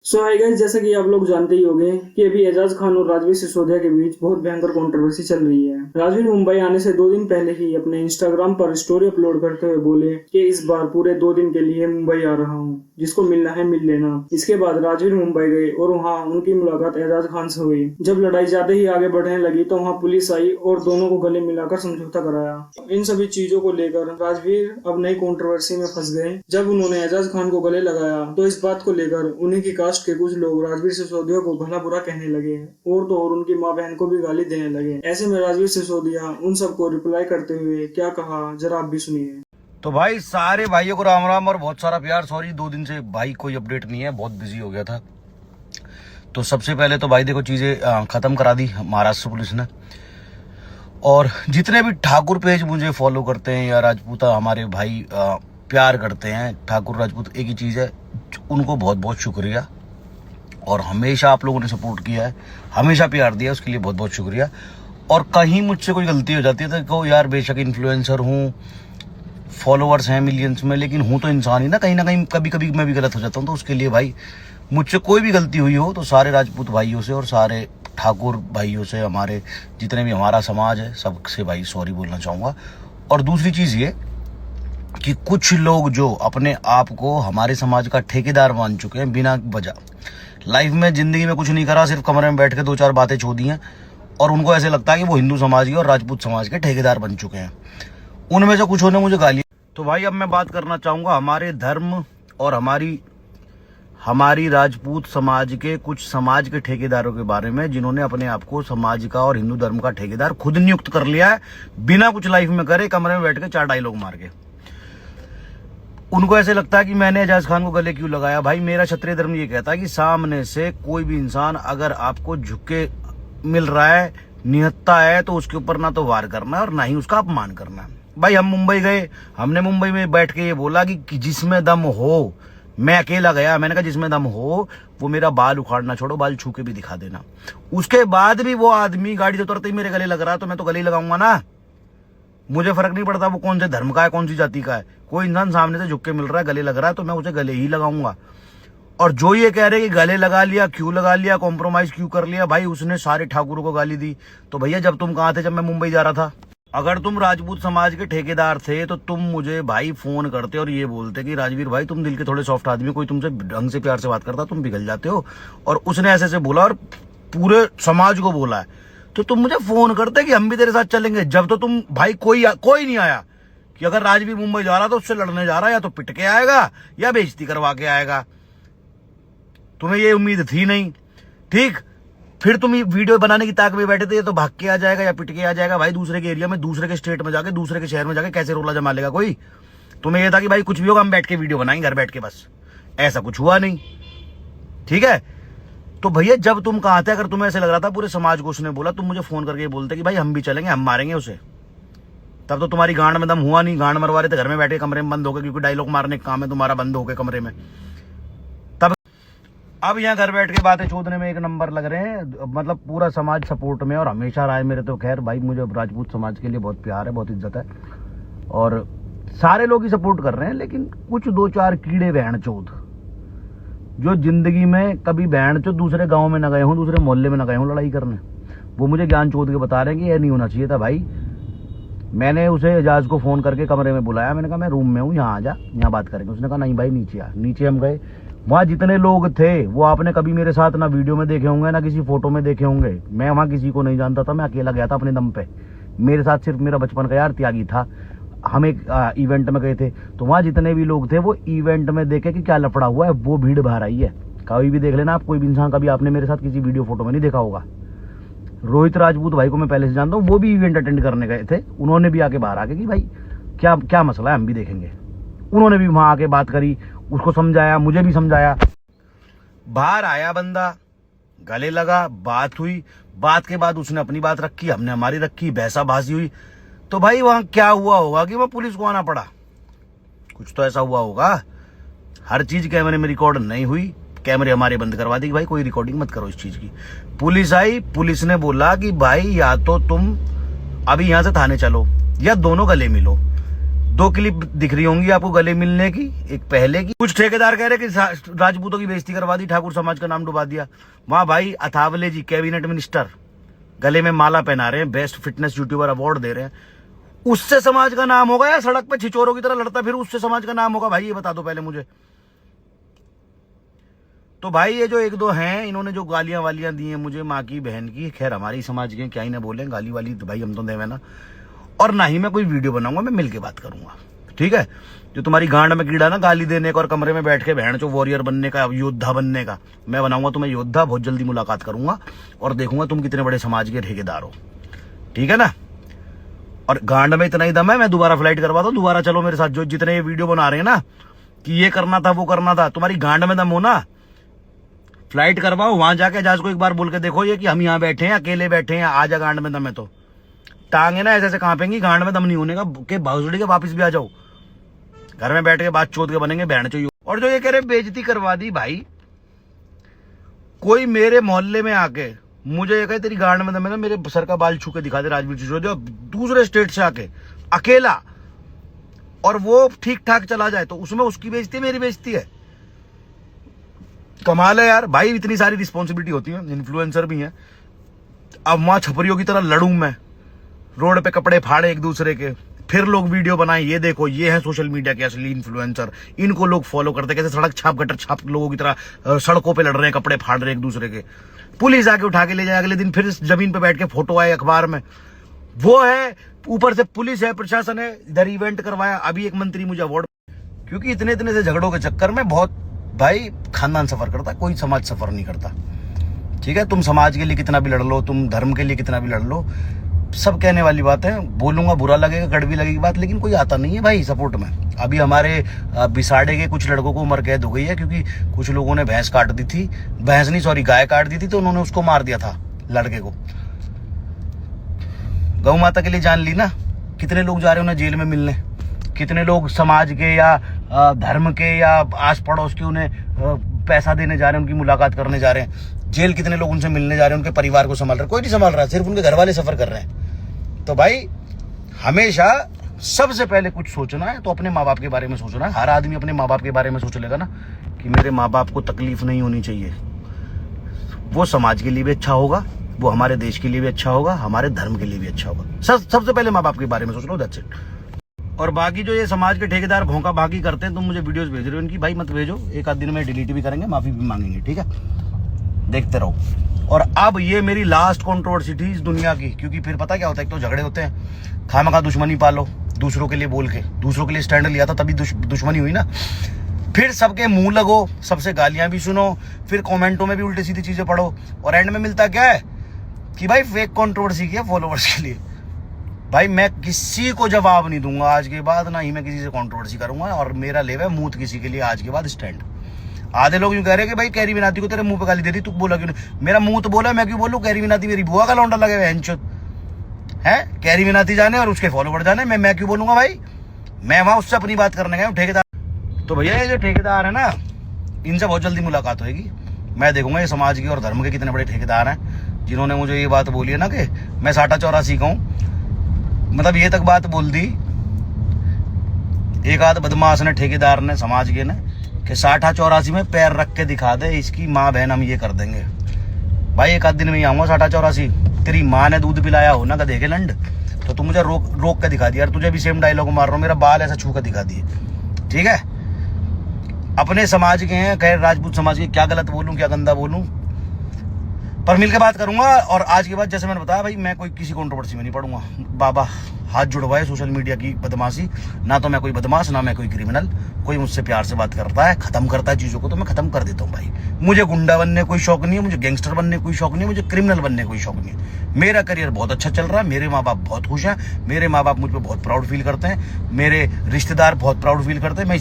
सो hi guys, जैसा कि आप लोग जानते ही होंगे कि अभी एजाज खान और राजवीर सिसोदिया के बीच बहुत भयंकर कंट्रोवर्सी चल रही है। राजवीर मुंबई आने से 2 दिन पहले ही अपने इंस्टाग्राम पर स्टोरी अपलोड करते हुए बोले कि इस बार पूरे 2 दिन के लिए मुंबई आ रहा हूँ, जिसको मिलना है मिल लेना। इसके बाद राजवीर मुंबई गए और वहाँ उनकी मुलाकात एजाज खान से हुई। जब लड़ाई ज्यादा ही आगे बढ़ने लगी तो वहाँ पुलिस आई और दोनों को गले मिलाकर समझौता कराया। इन सभी चीजों को लेकर राजवीर अब नई कंट्रोवर्सी में फंस गए। जब उन्होंने एजाज खान को गले लगाया तो इस बात को लेकर उन्हीं की कास्ट के कुछ लोग राजवीर सिसोदिया को भला बुरा कहने लगे और तो और उनकी माँ बहन को भी गाली देने लगे। ऐसे में राजवीर सिसोदिया उन सबको रिप्लाई करते हुए क्या कहा, जरा आप भी सुनिए। तो भाई सारे भाइयों को राम राम और बहुत सारा प्यार। सॉरी 2 दिन से भाई कोई अपडेट नहीं है, बहुत बिजी हो गया था। तो सबसे पहले तो भाई देखो चीजें खत्म करा दी महाराष्ट्र पुलिस ने। और जितने भी ठाकुर पेज मुझे फॉलो करते हैं या राजपूत हमारे भाई प्यार करते हैं, ठाकुर राजपूत एक ही चीज है, उनको बहुत बहुत शुक्रिया। और हमेशा आप लोगों ने सपोर्ट किया है, हमेशा प्यार दिया, उसके लिए बहुत बहुत शुक्रिया। और कहीं मुझसे कोई गलती हो जाती है तो कहो यार, बेशक इन्फ्लुएंसर हूँ, फॉलोअर्स हैं मिलियंस में, लेकिन हूँ तो इंसान ही ना कहीं कभी कभी मैं भी गलत हो जाता हूँ। तो उसके लिए भाई मुझसे कोई भी गलती हुई हो तो सारे राजपूत भाइयों से और सारे ठाकुर भाइयों से, हमारे जितने भी हमारा समाज है, सबसे भाई सॉरी बोलना चाहूँगा। और दूसरी चीज़ ये कि कुछ लोग जो अपने आप को हमारे समाज का ठेकेदार मान चुके हैं, बिना वजह लाइफ में जिंदगी में कुछ नहीं करा, सिर्फ कमरे में बैठ के 2-4 बातें छो दी हैं और उनको ऐसे लगता है कि वो हिंदू समाज के और राजपूत समाज के ठेकेदार बन चुके हैं। उनमें से कुछ ने मुझे गाली। तो भाई अब मैं बात करना चाहूंगा हमारे धर्म और हमारी राजपूत समाज के कुछ समाज के ठेकेदारों के बारे में, जिन्होंने अपने आप को समाज का और हिंदू धर्म का ठेकेदार खुद नियुक्त कर लिया है, बिना कुछ लाइफ में करे, कमरे में बैठ के 4 डायलॉग मार के। उनको ऐसे लगता है कि मैंने एजाज खान को गले क्यों लगाया। भाई मेरा क्षत्रिय धर्म ये कहता है कि सामने से कोई भी इंसान अगर आपको झुके मिल रहा है, निहत्ता है, तो उसके ऊपर ना तो वार करना है और ना ही उसका अपमान करना है। भाई हम मुंबई गए, हमने मुंबई में बैठ के ये बोला कि जिसमें दम हो, मैं अकेला गया, मैंने कहा जिसमें दम हो वो मेरा बाल उखाड़ना छोड़ो, बाल छू के भी दिखा देना। उसके बाद भी वो आदमी गाड़ी से उतरते ही मेरे गले लग रहा है तो मैं तो गले ही लगाऊंगा ना। मुझे फर्क नहीं पड़ता वो कौन से धर्म का है, कौन सी जाति का है। कोई इंसान सामने से झुक के मिल रहा है, गले लग रहा है, तो मैं उसे गले ही लगाऊंगा। और जो ये कह रहे कि गले लगा लिया, क्यों लगा लिया, कॉम्प्रोमाइज क्यों कर लिया, भाई उसने सारे ठाकुरों को गाली दी। तो भैया जब तुम कहाँ थे जब मैं मुंबई जा रहा था? अगर तुम राजपूत समाज के ठेकेदार थे तो तुम मुझे भाई फोन करते और ये बोलते कि राजवीर भाई तुम दिल के थोड़े सॉफ्ट आदमी, कोई तुमसे ढंग से प्यार से बात करता तुम पिघल जाते हो। और उसने ऐसे बोला और पूरे समाज को बोला है, तो तुम मुझे फोन करते कि हम भी तेरे साथ चलेंगे। जब तो तुम भाई कोई नहीं आया कि अगर राजवीर मुंबई जा रहा तो उससे लड़ने जा रहा है, या तो पिट के आएगा या बेइज्जती करवा के आएगा। तुम्हें ये उम्मीद थी नहीं, ठीक? फिर तुम वीडियो बनाने की ताक में बैठे थे, तो भाग के आ जाएगा या पिट के आ जाएगा। भाई दूसरे के एरिया में, दूसरे के स्टेट में जाके, दूसरे के शहर में जाके कैसे रोला जमा लेगा कोई? तुम्हें यह था कि भाई कुछ भी होगा हम बैठ के वीडियो बनाएंगे घर बैठ के, बस। ऐसा कुछ हुआ नहीं, ठीक है? तो भैया जब तुम कहाँ थे, अगर तुम्हें ऐसे लग रहा था पूरे समाज को उसने बोला, तुम मुझे फोन करके बोलते कि भाई हम भी चलेंगे, हम मारेंगे उसे, तब तो तुम्हारी गांड में दम हुआ नहीं। गांड मरवा रहे थे घर में बैठे, कमरे में बंद हो गए, क्योंकि डायलॉग मारने का काम है तुम्हारा, बंद हो गए कमरे में। तब अब यहाँ घर बैठ के बातें चोदने में एक नंबर लग रहे हैं, मतलब पूरा समाज सपोर्ट में और हमेशा रहा है मेरे। तो खैर भाई मुझे राजपूत समाज के लिए बहुत प्यार है, बहुत इज्जत है और सारे लोग ही सपोर्ट कर रहे हैं। लेकिन कुछ 2-4 कीड़े बहन चोद जो जिंदगी में कभी बहन चोद दूसरे गांव में न गए हों, दूसरे मोहल्ले में न गए हों लड़ाई करने, वो मुझे ज्ञान चोद के बता रहे हैं कि यह नहीं होना चाहिए था। भाई मैंने उसे एजाज को फोन करके कमरे में बुलाया, मैंने कहा मैं रूम में हूँ, यहाँ आ जा, यहाँ बात करेंगे। उसने कहा नहीं भाई नीचे आ। नीचे हम गए, वहाँ जितने लोग थे वो आपने कभी मेरे साथ ना वीडियो में देखे होंगे ना किसी फोटो में देखे होंगे। मैं वहाँ किसी को नहीं जानता था, मैं अकेला गया था अपने दम पे। मेरे साथ सिर्फ मेरा बचपन का यार त्यागी था। हम एक इवेंट में गए थे, तो वहाँ जितने भी लोग थे वो इवेंट में देखे कि क्या लफड़ा हुआ है, वो भीड़ बाहर आई है। कभी भी देख लेना आप, कोई भी इंसान कभी आपने मेरे साथ किसी वीडियो फोटो में नहीं देखा होगा। रोहित राजपूत भाई को मैं पहले से जानता हूँ, वो भी इवेंट अटेंड करने गए थे, उन्होंने भी आके बाहर आके कि भाई क्या क्या मसला है, हम भी देखेंगे। उन्होंने भी वहां आके बात करी, उसको समझाया, मुझे भी समझाया। बाहर आया बंदा, गले लगा, बात हुई, बात के बाद उसने अपनी बात रखी, हमने हमारी रखी, बहसाबाजी हुई। तो भाई वहां क्या हुआ होगा कि वहां पुलिस को आना पड़ा, कुछ तो ऐसा हुआ होगा। हर चीज कैमरे में रिकॉर्ड नहीं हुई, कैमरे हमारे बंद करवा दी कि भाई कोई रिकॉर्डिंग मत करो इस चीज की। पुलिस आई, पुलिस ने बोला कि भाई या तो तुम अभी यहां से थाने चलो या दोनों गले मिलो। 2 क्लिप दिख रही होंगी आपको गले मिलने की, एक पहले की। कुछ ठेकेदार कह रहे कि राजपूतों की बेइज्जती करवा दी, ठाकुर समाज का नाम डुबा दिया। वहां भाई अथावले जी कैबिनेट मिनिस्टर गले में माला पहना रहे हैं, बेस्ट फिटनेस यूट्यूबर अवार्ड दे रहे हैं। उससे समाज का नाम होगा या सड़क पे छिचोरों की तरह लड़ता फिर उससे समाज का नाम होगा? भाई ये बता दो पहले मुझे। तो भाई ये जो 1-2 हैं, इन्होंने जो गालियां वालियां दी हैं मुझे, माँ की बहन की, खैर हमारी समाज के क्या ही ना बोले, गाली वाली तो भाई हम तो देवे ना। और ना ही मैं कोई वीडियो बनाऊंगा, मैं मिलके बात करूंगा, ठीक है? जो तुम्हारी गांड में कीड़ा ना गाली देने का और कमरे में बैठ के बहन चो वॉरियर बनने का, योद्धा बनने का, मैं बनाऊंगा तुम्हें योद्धा। बहुत जल्दी मुलाकात करूंगा और देखूंगा तुम कितने बड़े समाज के ठेकेदार हो, ठीक है ना? और गांड में इतना ही दम है, मैं दोबारा फ्लाइट करवा दूं, दोबारा चलो मेरे साथ। जो जितने ये वीडियो बना रहे हैं ना कि ये करना था वो करना था, तुम्हारी गांड में दम हो ना, फ्लाइट करवाओ, वहां जाके एजाज को एक बार बोल के देखो ये कि हम यहाँ बैठे हैं, अकेले बैठे हैं, आजा गांड में दम है तो। टांगे ना ऐसे ऐसे कांपेंगी, गांड में दम नहीं होने का के बाउसड़ी के वापिस भी आ जाओ, घर में बैठ के बात चोद के बनेंगे बहन चो। और जो ये कह रहे बेइज्जती करवा दी, भाई कोई मेरे मोहल्ले में आके मुझे ये कहे तेरी गांड में दम है ना, मेरे सर का बाल छू के दिखा दे राजवीर सिसोदिया दूसरे स्टेट से आके अकेला, और वो ठीक ठाक चला जाए तो उसमें उसकी बेइज्जती मेरी बेइज्जती है। कमाल है यार भाई, इतनी सारी रिस्पॉन्सिबिलिटी होती है, इन्फ्लुएंसर भी है। अब वहां छपरियों की तरह लड़ूं मैं, रोड पे कपड़े फाड़े एक दूसरे के, फिर लोग वीडियो बनाए, ये देखो ये है सोशल मीडिया के असली इन्फ्लुएंसर, इनको लोग फॉलो करते, कैसे सड़क छाप गटर छाप लोगों की तरह सड़कों पे लड़ रहे हैं, कपड़े फाड़ रहे हैं एक दूसरे के। पुलिस आके उठा के ले जाए, अगले दिन फिर जमीन पे बैठ के फोटो आए अखबार में, वो है। ऊपर से पुलिस है, प्रशासन है, इधर इवेंट करवाया, अभी एक मंत्री मुझे अवार्ड, क्योंकि इतने इतने से झगड़ों के चक्कर में बहुत भाई खानदान सफर करता, कोई समाज सफर नहीं करता, ठीक है? तुम समाज के लिए कितना भी लड़ लो, तुम धर्म के लिए कितना भी लड़ लो, सब कहने वाली बात है, बोलूंगा बुरा लगेगा, कड़वी लगेगी बात, लेकिन कोई आता नहीं है भाई सपोर्ट में। अभी हमारे बिसाड़े के कुछ लड़कों को उम्र कैद हो गई है, क्योंकि कुछ लोगों ने भैंस काट दी थी, भैंस नहीं सॉरी गाय काट दी थी, तो उन्होंने उसको मार दिया था लड़के को। गौ माता के लिए जान ली ना, कितने लोग जा रहे हैं उन्हें जेल में मिलने, कितने लोग समाज के या धर्म के या आस पड़ोस के उन्हें पैसा देने जा रहे हैं, उनकी मुलाकात करने जा रहे हैं, जेल कितने लोग उनसे मिलने जा रहे हैं, उनके परिवार को संभाल रहे, कोई नहीं संभाल रहा, सिर्फ उनके घर वाले सफर कर रहे हैं। तो भाई हमेशा सबसे पहले कुछ सोचना है तो अपने माँ बाप के बारे में सोचना है। हर आदमी अपने माँ बाप के बारे में सोच लेगा ना कि मेरे माँ बाप को तकलीफ नहीं होनी चाहिए, वो समाज के लिए भी अच्छा होगा, वो हमारे देश के लिए भी अच्छा होगा, हमारे धर्म के लिए भी अच्छा होगा। सबसे पहले माँ बाप के बारे में सोच लो, दैट्स इट। और बाकी जो ये समाज के ठेकेदार भौंका भागी करते हैं, तुम मुझे वीडियोस भेज रहे हो इनकी, भाई मत भेजो, एक आध दिन में डिलीट भी करेंगे, माफी भी मांगेंगे, ठीक है? देखते रहो। और अब ये मेरी लास्ट कंट्रोवर्सी थी इस दुनिया की, क्योंकि फिर पता क्या होता है, एक तो झगड़े होते हैं, खामखा दुश्मनी पालो दूसरों के लिए बोल के, दूसरों के लिए स्टैंड लिया था तभी दुश्मनी हुई ना, फिर सबके मुंह लगो, सबसे गालियां भी सुनो, फिर कमेंटों में भी उल्टी सीधी चीजें पढ़ो, और एंड में मिलता क्या है कि भाई फेक कंट्रोवर्सी किया फॉलोवर्स के लिए। भाई मैं किसी को जवाब नहीं दूंगा आज के बाद, ना ही मैं किसी से कंट्रोवर्सी करूंगा, और मेरा लेवा है मूत किसी के लिए आज के बाद स्टैंड। आधे लोग यूं कह रहे हैं कि भाई कैरी मिनाती को तेरे मुंह पे गाली दे दी, तू बोला क्यों नहीं? मेरा मुंह तो बोला, मैं क्यों बोलूं? कैरी मिनाती मेरी बुआ का लौंडा लगे हुए है, कैरी मिनाती जाने और उसके फॉलोवर जाने, मैं क्यों बोलूंगा भाई? मैं वहां उससे अपनी बात करने गया हूं, ठेकेदार। तो भैया ये जो ठेकेदार है ना, इनसे बहुत जल्दी मुलाकात होगी, मैं देखूंगा ये समाज के और धर्म के कितने बड़े ठेकेदार हैं, जिन्होंने मुझे ये बात बोली है ना कि मैं 60-84 का हूं। मतलब ये तक बात बोल दी एक आध बदमाश ने, ठेकेदार ने, समाज के ने, कि 60-84 में पैर रख के दिखा दे इसकी माँ बहन, हम ये कर देंगे। भाई एक आध दिन में ही आऊंगा 60-84, तेरी माँ ने दूध पिलाया हो ना गधे के लंड, तो तू मुझे रोक के दिखा दिया, यार तुझे भी सेम डायलॉग मार रहा हूँ, मेरा बाल ऐसा छू कर दिखा दिए, ठीक है? अपने समाज के हैं, खैर राजपूत समाज के, क्या गलत बोलूं क्या गंदा बोलूं, पर मिलकर बात करूंगा। और आज के बाद जैसे मैंने बताया भाई, मैं कोई किसी कंट्रोवर्सी में नहीं पड़ूंगा। बाबा हाथ जुड़वाए सोशल मीडिया की बदमाशी, ना तो मैं कोई बदमाश, ना मैं कोई क्रिमिनल। कोई मुझसे प्यार से बात करता है, खत्म करता है चीजों को, तो मैं खत्म कर देता हूँ भाई। मुझे गुंडा बनने कोई शौक नहीं है, मुझे गैंगस्टर बनने कोई शौक नहीं है, मुझे क्रिमिनल बनने कोई शौक नहीं है। मेरा करियर बहुत अच्छा चल रहा है, मेरे माँ बाप बहुत खुश हैं, मेरे माँ बाप मुझ पर बहुत प्राउड फील करते हैं, मेरे रिश्तेदार बहुत प्राउड फील करते हैं। मैं